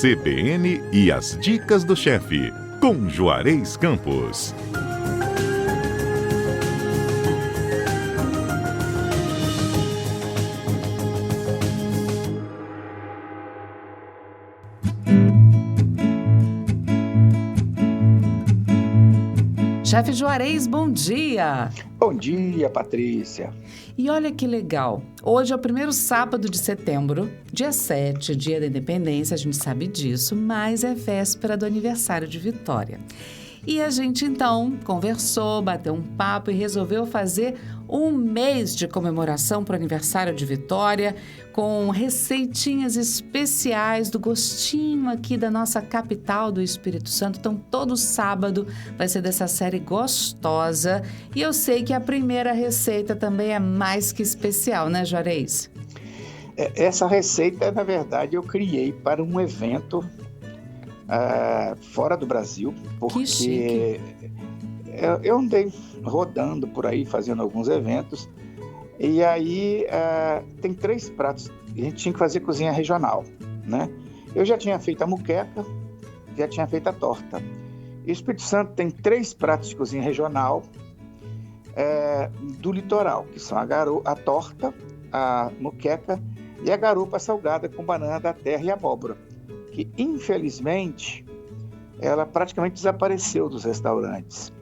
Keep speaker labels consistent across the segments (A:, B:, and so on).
A: CBN e as dicas do chefe, com Juarez Campos.
B: Chefe Juarez, bom dia!
C: Bom dia, Patrícia!
B: E olha que legal, hoje é o primeiro sábado de setembro, dia 7, dia da independência, a gente sabe disso, mas é véspera do aniversário de Vitória. E a gente então conversou, bateu um papo e resolveu fazer um mês de comemoração para o aniversário de Vitória, com receitinhas especiais do gostinho aqui da nossa capital do Espírito Santo. Então, todo sábado vai ser dessa série gostosa. E eu sei que a primeira receita também é mais que especial, né, Juarez?
C: Essa receita, na verdade, eu criei para um evento fora do Brasil, porque eu andei rodando por aí, fazendo alguns eventos, e aí tem 3 pratos, a gente tinha que fazer cozinha regional, né? Eu já tinha feito a moqueca, já tinha feito a torta. E o Espírito Santo tem 3 pratos de cozinha regional do litoral, que são a torta, a moqueca e a garopa salgada com banana da terra e abóbora, que infelizmente ela praticamente desapareceu dos restaurantes.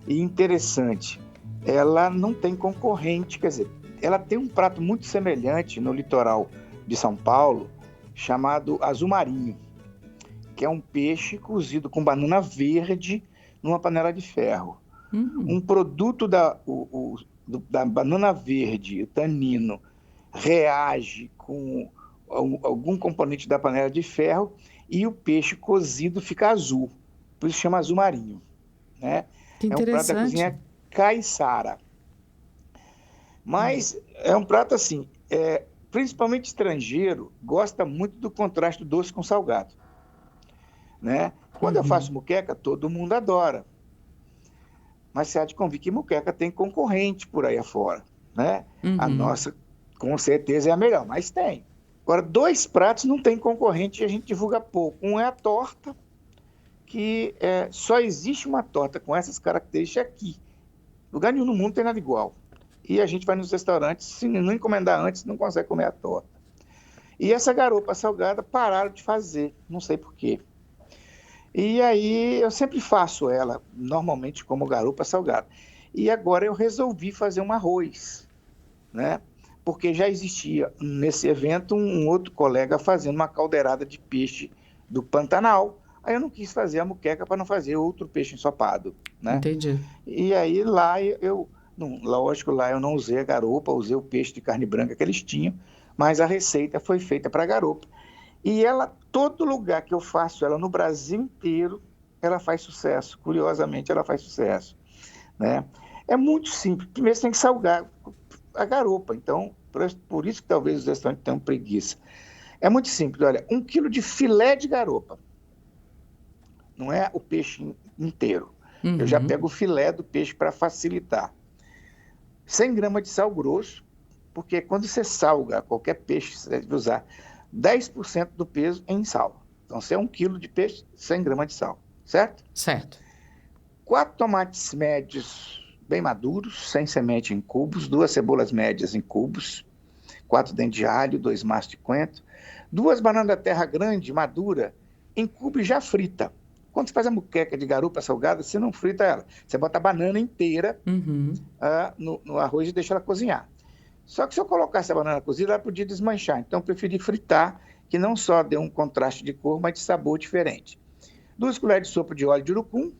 C: E interessante, ela não tem concorrente, quer dizer, ela tem um prato muito semelhante no litoral de São Paulo, chamado azul marinho, que é um peixe cozido com banana verde numa panela de ferro. Um produto da banana verde, o tanino, reage com algum componente da panela de ferro e o peixe cozido fica azul, por isso chama azul marinho, né? É um prato da cozinha caiçara. Mas é um prato assim, principalmente estrangeiro, gosta muito do contraste do doce com salgado, né? Quando eu faço moqueca, todo mundo adora. Mas você há de convir que moqueca tem concorrente por aí afora, né? A nossa, com certeza, é a melhor, mas tem. Agora, 2 pratos não tem concorrente e a gente divulga pouco. Um é a torta, que só existe uma torta com essas características aqui. Lugar nenhum no mundo tem nada igual. E a gente vai nos restaurantes, se não encomendar antes, não consegue comer a torta. E essa garopa salgada pararam de fazer, não sei por quê. E aí eu sempre faço ela, normalmente como garopa salgada. E agora eu resolvi fazer um arroz, né? Porque já existia nesse evento um outro colega fazendo uma caldeirada de peixe do Pantanal. Aí eu não quis fazer a moqueca para não fazer outro peixe ensopado, né?
B: Entendi. E
C: aí lá lógico, lá eu não usei a garopa, usei o peixe de carne branca que eles tinham, mas a receita foi feita para a garopa. E ela, todo lugar que eu faço ela no Brasil inteiro, ela faz sucesso. Curiosamente, ela faz sucesso, né? É muito simples. Primeiro você tem que salgar a garopa, então, por isso que talvez os restaurantes tenham preguiça. É muito simples, olha, 1 quilo de filé de garopa, não é o peixe inteiro. Eu já pego o filé do peixe para facilitar. 100 gramas de sal grosso, porque quando você salga qualquer peixe, você deve usar 10% do peso em sal. Então, se é 1 quilo de peixe, 100 gramas de sal, certo?
B: Certo.
C: 4 tomates médios bem maduros, sem semente em cubos, 2 cebolas médias em cubos, 4 dentes de alho, 2 maços de coentro, 2 bananas da terra grande, madura, em cubos já frita. Quando você faz a moqueca de garopa salgada, você não frita ela. Você bota a banana inteira no arroz e deixa ela cozinhar. Só que se eu colocasse a banana cozida, ela podia desmanchar. Então, eu preferi fritar, que não só deu um contraste de cor, mas de sabor diferente. 2 colheres de sopa de óleo de urucum,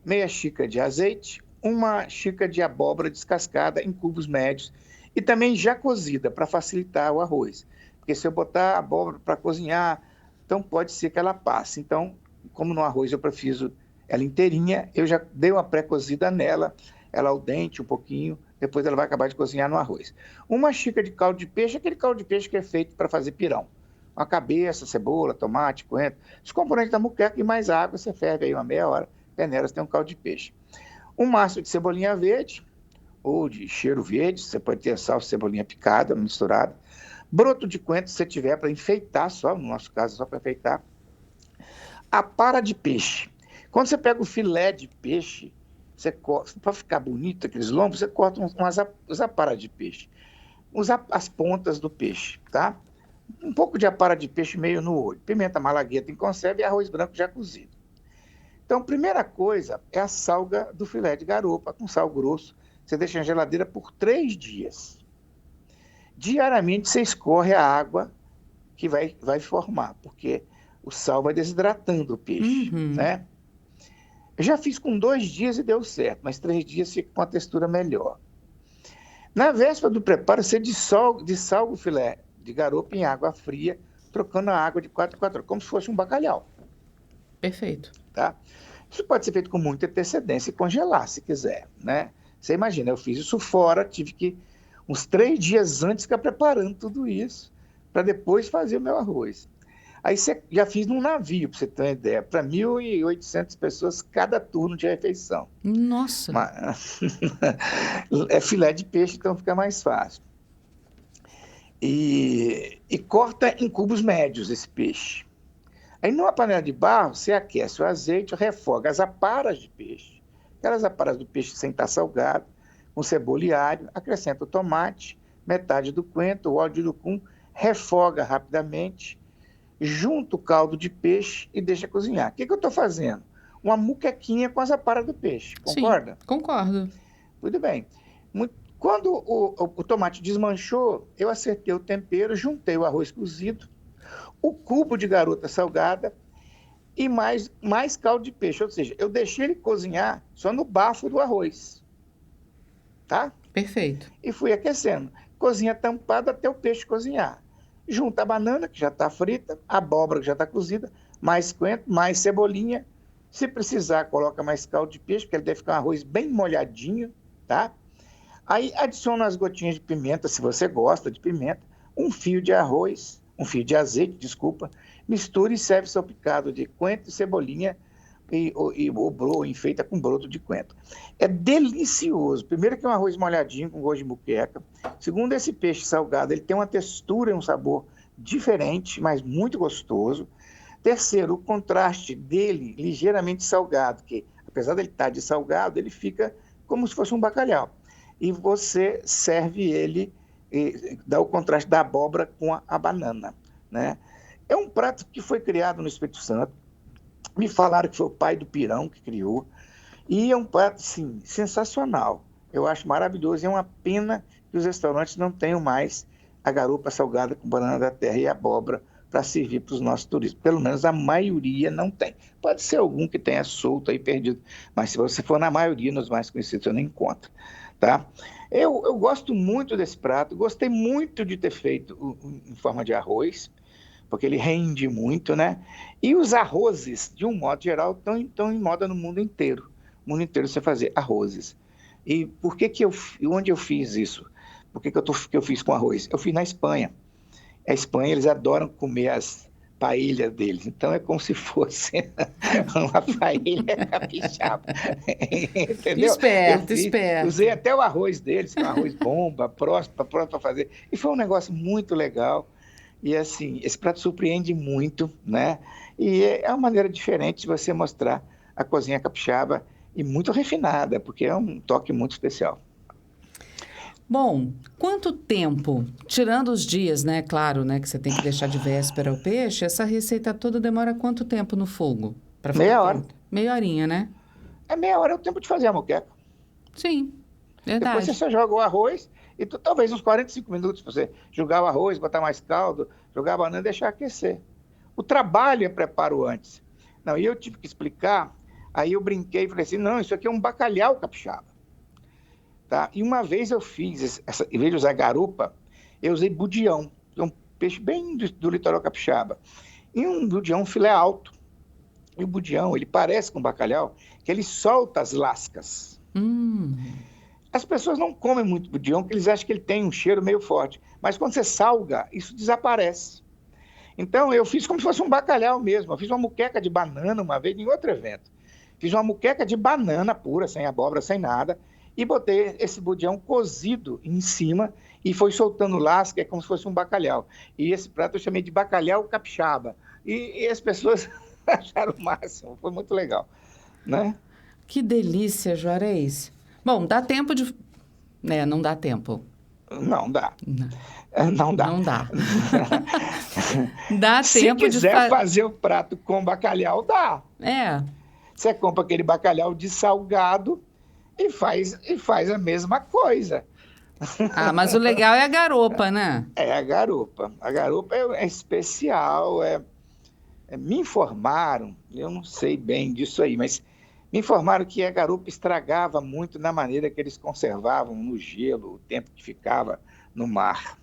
C: meia xícara de azeite, 1 xícara de abóbora descascada em cubos médios e também já cozida, para facilitar o arroz. Porque se eu botar a abóbora para cozinhar, então pode ser que ela passe. Então, como no arroz eu prefiro ela inteirinha, eu já dei uma pré-cozida nela, ela ao dente um pouquinho, depois ela vai acabar de cozinhar no arroz. 1 xícara de caldo de peixe, aquele caldo de peixe que é feito para fazer pirão. Uma cabeça, cebola, tomate, coentro, os componentes da moqueca e mais água, você ferve aí uma meia hora, peneira, você tem um caldo de peixe. 1 maço de cebolinha verde, ou de cheiro verde, você pode ter salsa e cebolinha picada, misturada. Broto de coentro, se você tiver para enfeitar só, no nosso caso, só para enfeitar. Apara de peixe. Quando você pega o filé de peixe, você corta, para ficar bonito aqueles lombos, você corta umas aparas de peixe. Usa as pontas do peixe, tá? Um pouco de apara de peixe meio no olho. Pimenta malagueta em conserva e arroz branco já cozido. Então, primeira coisa é a salga do filé de garopa com sal grosso. Você deixa na geladeira por 3 dias. Diariamente você escorre a água que vai formar, porque o sal vai desidratando o peixe, né? Eu já fiz com 2 dias e deu certo, mas 3 dias fica com a textura melhor. Na véspera do preparo, você dissolve o filé de garopa em água fria, trocando a água de 4 em 4 horas, como se fosse um bacalhau.
B: Perfeito.
C: Tá? Isso pode ser feito com muita antecedência e congelar, se quiser, né? Você imagina, eu fiz isso fora, tive que, uns 3 dias antes, ficar preparando tudo isso, para depois fazer o meu arroz. Aí já fiz num navio, para você ter uma ideia, para 1.800 pessoas cada turno de refeição.
B: Nossa!
C: É filé de peixe, então fica mais fácil. E corta em cubos médios esse peixe. Aí numa panela de barro, você aquece o azeite, refoga as aparas de peixe. Aquelas aparas do peixe sem estar salgado, com cebola e alho, acrescenta o tomate, metade do coentro, o óleo de urucum, refoga rapidamente, junta o caldo de peixe e deixa cozinhar. O que eu estou fazendo? Uma muquequinha com as aparas do peixe, concorda?
B: Sim, concordo.
C: Muito bem. Quando o tomate desmanchou, eu acertei o tempero, juntei o arroz cozido, o cubo de garota salgada e mais caldo de peixe. Ou seja, eu deixei ele cozinhar só no bafo do arroz. Tá?
B: Perfeito.
C: E fui aquecendo. Cozinha tampada até o peixe cozinhar. Junta a banana, que já está frita, a abóbora, que já está cozida, mais coentro, mais cebolinha. Se precisar, coloca mais caldo de peixe, porque ele deve ficar um arroz bem molhadinho, tá? Aí adiciona as gotinhas de pimenta, se você gosta de pimenta, um fio de azeite, mistura e serve salpicado de coentro e cebolinha enfeita com broto de coentro. É delicioso. Primeiro que é um arroz molhadinho com gosto de muqueca. Segundo, esse peixe salgado, ele tem uma textura e um sabor diferente, mas muito gostoso. Terceiro, o contraste dele ligeiramente salgado, que apesar dele estar de salgado, ele fica como se fosse um bacalhau. E você serve ele, dá o contraste da abóbora com a banana, né? É um prato que foi criado no Espírito Santo. Me falaram que foi o pai do pirão que criou. E é um prato, sim, sensacional. Eu acho maravilhoso. É uma pena que os restaurantes não tenham mais a garopa salgada com banana da terra e abóbora para servir para os nossos turistas. Pelo menos a maioria não tem. Pode ser algum que tenha solto aí, perdido. Mas se você for na maioria, nos mais conhecidos, você não encontra. Tá? Eu gosto muito desse prato. Gostei muito de ter feito em forma de arroz, porque ele rende muito, né? E os arrozes, de um modo geral, estão em moda no mundo inteiro. No mundo inteiro você fazer arrozes. E por que onde eu fiz isso? Por que eu fiz com arroz? Eu fiz na Espanha. A Espanha, eles adoram comer as paellas deles. Então é como se fosse uma paella capixaba. Entendeu?
B: Esperto.
C: Usei até o arroz deles, que é um arroz bomba, pronto para fazer. E foi um negócio muito legal. E assim, esse prato surpreende muito, né? E é uma maneira diferente de você mostrar a cozinha capixaba e muito refinada, porque é um toque muito especial.
B: Bom, quanto tempo, tirando os dias, né, claro, né, que você tem que deixar de véspera o peixe, essa receita toda demora quanto tempo no fogo?
C: Meia hora.
B: Meia horinha, né?
C: Meia hora é o tempo de fazer a moqueca.
B: Sim, verdade.
C: Depois você só joga o arroz e talvez uns 45 minutos para você jogar o arroz, botar mais caldo, jogar a banana e deixar aquecer. O trabalho é preparo antes. Não, e eu tive que explicar, aí eu brinquei e falei assim, não, isso aqui é um bacalhau capixaba. Tá? E uma vez eu fiz, em vez de usar garupa, eu usei budião, que é um peixe bem do litoral capixaba. E um budião filé alto. E o budião, ele parece com bacalhau, que ele solta as lascas. As pessoas não comem muito budião, porque eles acham que ele tem um cheiro meio forte. Mas quando você salga, isso desaparece. Então, eu fiz como se fosse um bacalhau mesmo. Eu fiz uma muqueca de banana uma vez em outro evento. Fiz uma muqueca de banana pura, sem abóbora, sem nada. e botei esse budião cozido em cima e foi soltando lasca, é como se fosse um bacalhau. E esse prato eu chamei de bacalhau capixaba. E as pessoas acharam o máximo, foi muito legal, né?
B: Que delícia, Juarez. Bom, dá tempo de... não dá tempo.
C: Não dá.
B: Não,
C: Não dá.
B: não dá. Dá
C: Se
B: tempo de...
C: quiser fazer o prato com bacalhau, dá. Você compra aquele bacalhau de salgado e faz a mesma coisa.
B: Ah, mas o legal é a garopa, né?
C: É a garopa. A garopa é especial. Me informaram, eu não sei bem disso aí, mas me informaram que a garopa estragava muito na maneira que eles conservavam no gelo, o tempo que ficava no mar.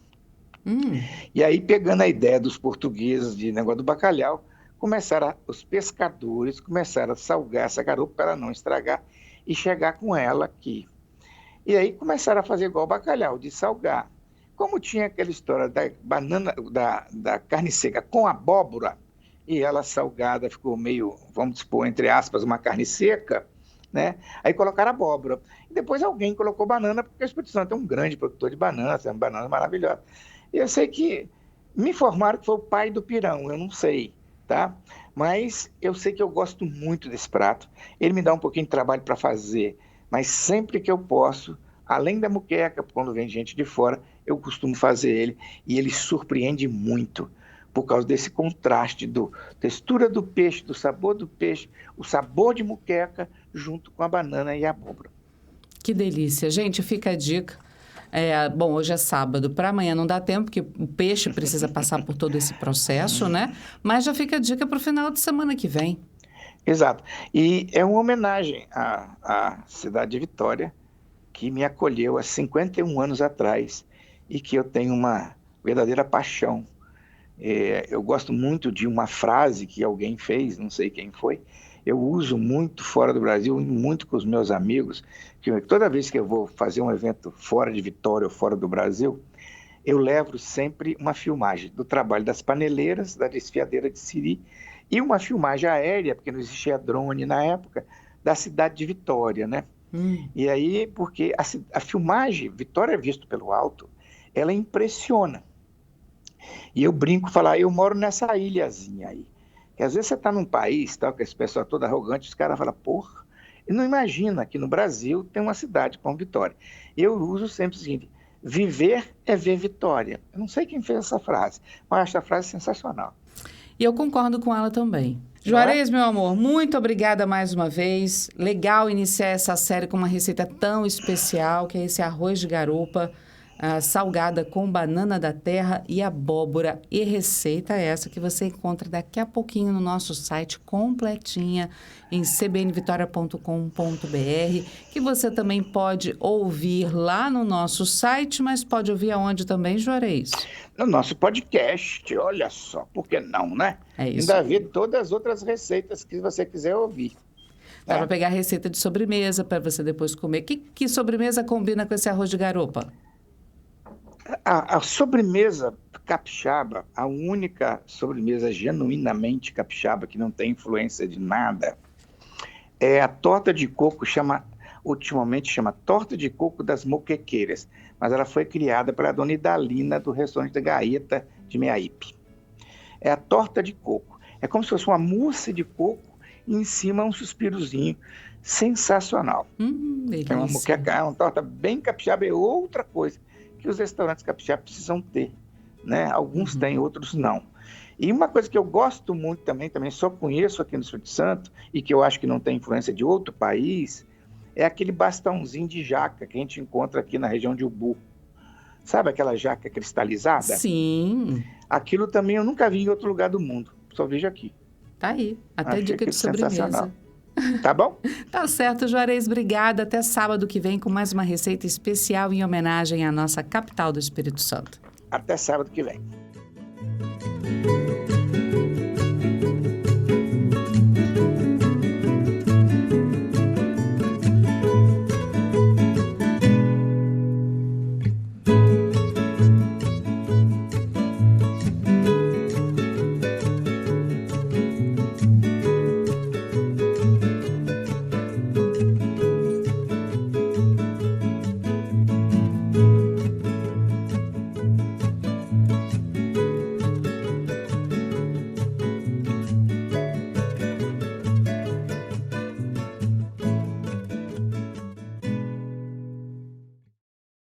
C: E aí, pegando a ideia dos portugueses de negócio do bacalhau, os pescadores começaram a salgar essa garopa para ela não estragar e chegar com ela aqui. E aí começaram a fazer igual o bacalhau, de salgar. Como tinha aquela história da banana, da carne seca com abóbora, e ela salgada ficou meio, vamos supor, entre aspas, uma carne seca, né? Aí colocaram abóbora. E depois alguém colocou banana, porque o Espírito Santo é um grande produtor de bananas, é uma banana maravilhosa. E eu sei que me informaram que foi o pai do pirão, eu não sei, tá? Mas eu sei que eu gosto muito desse prato. Ele me dá um pouquinho de trabalho para fazer, mas sempre que eu posso, além da muqueca, quando vem gente de fora, eu costumo fazer ele e ele surpreende muito por causa desse contraste da textura do peixe, do sabor do peixe, o sabor de muqueca junto com a banana e a abóbora.
B: Que delícia. Gente, fica a dica. Bom, hoje é sábado, para amanhã não dá tempo, porque o peixe precisa passar por todo esse processo, né? Mas já fica a dica para o final de semana que vem.
C: Exato. E é uma homenagem à cidade de Vitória, que me acolheu há 51 anos atrás e que eu tenho uma verdadeira paixão. Eu gosto muito de uma frase que alguém fez, não sei quem foi, eu uso muito fora do Brasil, muito com os meus amigos, que toda vez que eu vou fazer um evento fora de Vitória ou fora do Brasil, eu levo sempre uma filmagem do trabalho das paneleiras, da desfiadeira de Siri, e uma filmagem aérea, porque não existia drone na época, da cidade de Vitória, né? E aí, porque a filmagem, Vitória visto pelo alto, ela impressiona. E eu brinco, falar, eu moro nessa ilhazinha aí. Que às vezes você está num país, tal, que esse pessoal todo arrogante, os caras falam, porra, e não imagina que no Brasil tem uma cidade como Vitória. Eu uso sempre o seguinte, viver é ver Vitória. Eu não sei quem fez essa frase, mas eu acho a frase sensacional.
B: E eu concordo com ela também. Juarez, meu amor, muito obrigada mais uma vez. Legal iniciar essa série com uma receita tão especial, que é esse arroz de garopa, salgada com banana da terra e abóbora. E receita essa que você encontra daqui a pouquinho no nosso site completinha em cbnvitoria.com.br, que você também pode ouvir lá no nosso site, mas pode ouvir aonde também, Juarez?
C: No nosso podcast, olha só, por que não, né?
B: É isso.
C: Ainda vê todas as outras receitas que você quiser ouvir.
B: Dá para pegar receita de sobremesa para você depois comer. Que sobremesa combina com esse arroz de garopa?
C: A sobremesa capixaba, a única sobremesa genuinamente capixaba, que não tem influência de nada, é a torta de coco, ultimamente chama torta de coco das moquequeiras, mas ela foi criada pela dona Idalina do restaurante da Gaeta de Meaípe. É a torta de coco. É como se fosse uma mousse de coco e em cima um suspirozinho sensacional.
B: Delícia.
C: É uma moqueca, é uma torta bem capixaba, é outra coisa que os restaurantes capixabas precisam ter, né? Alguns têm, outros não. E uma coisa que eu gosto muito também só conheço aqui no Espírito Santo, e que eu acho que não tem influência de outro país, é aquele bastãozinho de jaca que a gente encontra aqui na região de Ubu. Sabe aquela jaca cristalizada?
B: Sim.
C: Aquilo também eu nunca vi em outro lugar do mundo, só vejo aqui.
B: Tá aí, até
C: Achei
B: dica de sobremesa.
C: Tá bom?
B: Tá certo, Juarez, obrigada. Até sábado que vem com mais uma receita especial em homenagem à nossa capital do Espírito Santo.
C: Até sábado que vem.